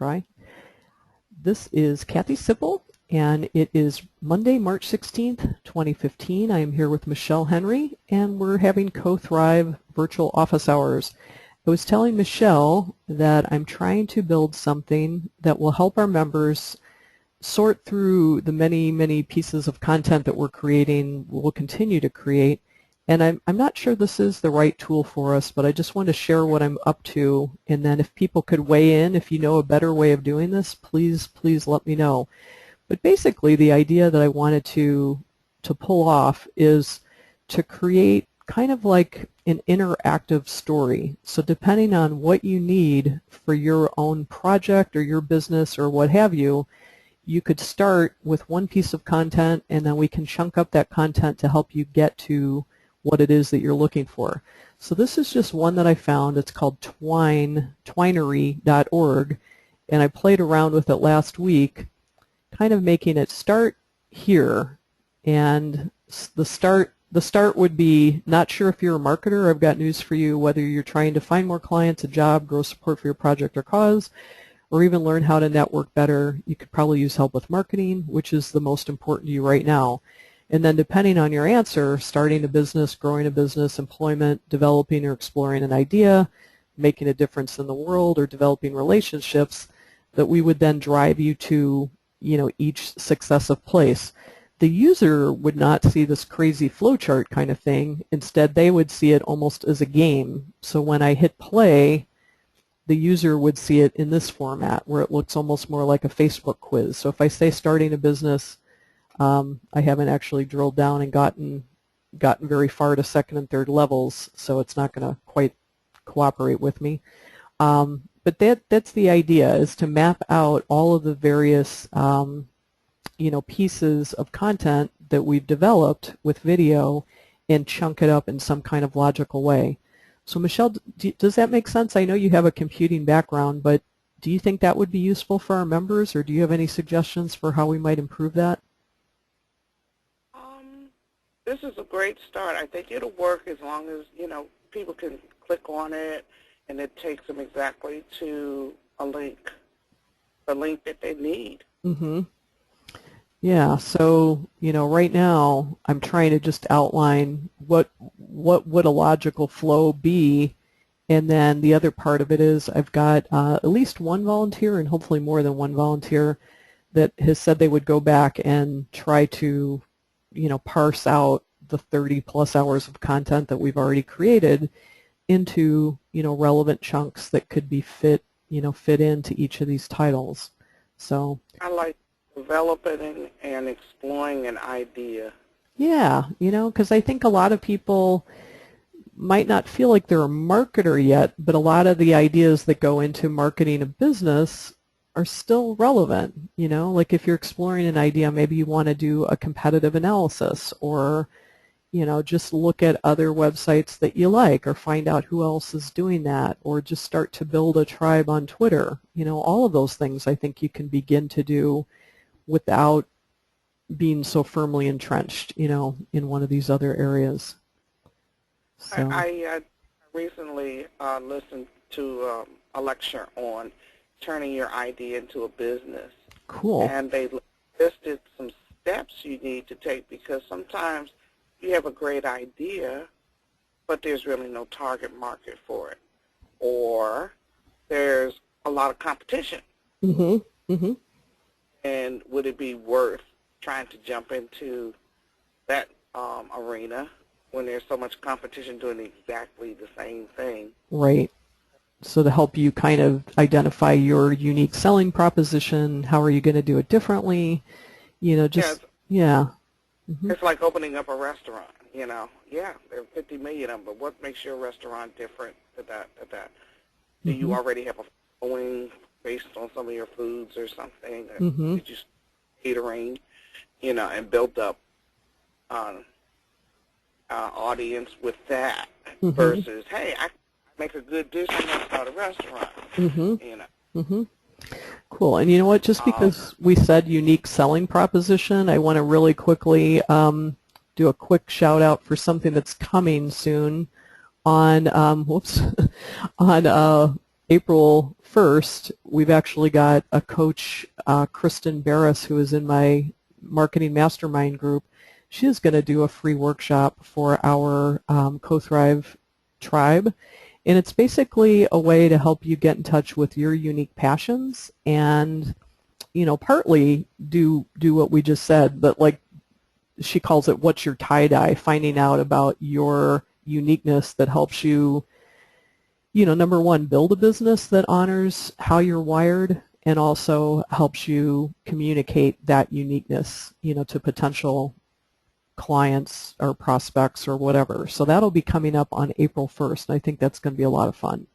try. This is Kathy Sipple, and it is Monday, March 16th, 2015. I am here with Michelle Henry, and we're having Co-Thrive virtual office hours. I was telling Michelle that I'm trying to build something that will help our members sort through the many, many pieces of content that we're creating, we'll continue to create. And I'm not sure this is the right tool for us, but I just want to share what I'm up to. And then if people could weigh in, if you know a better way of doing this, please let me know. But basically the idea that I wanted to pull off is to create kind of like an interactive story. So depending on what you need for your own project or your business or what have you, you could start with one piece of content, and then we can chunk up that content to help you get to what it is that you're looking for. So this is just one that I found. It's called twinery.org, and I played around with it last week, kind of making it start here. And the start would be, not sure if you're a marketer. I've got news for you. Whether you're trying to find more clients, a job, grow support for your project or cause, or even learn how to network better, you could probably use help with marketing, which is the most important to you right now. And then depending on your answer, starting a business, growing a business, employment, developing or exploring an idea, making a difference in the world, or developing relationships, that we would then drive you to, each successive place. The user would not see this crazy flowchart kind of thing. Instead, they would see it almost as a game. So when I hit play, the user would see it in this format where it looks almost more like a Facebook quiz. So if I say starting a business, I haven't actually drilled down and gotten very far to second and third levels, so it's not going to quite cooperate with me. But that's the idea, is to map out all of the various pieces of content that we've developed with video and chunk it up in some kind of logical way. So Michelle, does that make sense? I know you have a computing background, but do you think that would be useful for our members, or do you have any suggestions for how we might improve that? This is a great start. I think it'll work as long as, people can click on it and it takes them exactly to a link that they need. Mm-hmm. Yeah, so, right now I'm trying to just outline what would a logical flow be, and then the other part of it is I've got at least one volunteer, and hopefully more than one volunteer, that has said they would go back and try to parse out the 30+ hours of content that we've already created into, relevant chunks that could be fit into each of these titles. So I like developing and exploring an idea. Yeah, because I think a lot of people might not feel like they're a marketer yet, but a lot of the ideas that go into marketing a business are still relevant. Like if you're exploring an idea, maybe you want to do a competitive analysis, or just look at other websites that you like, or find out who else is doing that, or just start to build a tribe on Twitter. All of those things I think you can begin to do without being so firmly entrenched, in one of these other areas. So. I recently listened to a lecture on turning your idea into a business. Cool. And they listed some steps you need to take, because sometimes you have a great idea, but there's really no target market for it, or there's a lot of competition. Mm-hmm. Mm-hmm. And would it be worth trying to jump into that arena when there's so much competition doing exactly the same thing? Right. So to help you kind of identify your unique selling proposition, how are you going to do it differently? Yeah. Mm-hmm. It's like opening up a restaurant, Yeah, there are 50 million of them, but what makes your restaurant different to that? Do you already have a following based on some of your foods or something? Mm-hmm. Did you catering, and build up audience with that, mm-hmm. versus, hey, I make a good dish and I start a restaurant, Mm-hmm. Mm-hmm. Cool. And you know what? Just because we said unique selling proposition, I want to really quickly do a quick shout out for something that's coming soon on on April 1st, we've actually got a coach, Kristen Barris, who is in my marketing mastermind group. She is going to do a free workshop for our Co-Thrive tribe. And it's basically a way to help you get in touch with your unique passions and, you know, partly do what we just said, but like she calls it, what's your tie-dye, finding out about your uniqueness that helps you, you know, number one, build a business that honors how you're wired and also helps you communicate that uniqueness, you know, to potential clients or prospects or whatever. So that'll be coming up on April 1st, and I think that's going to be a lot of fun.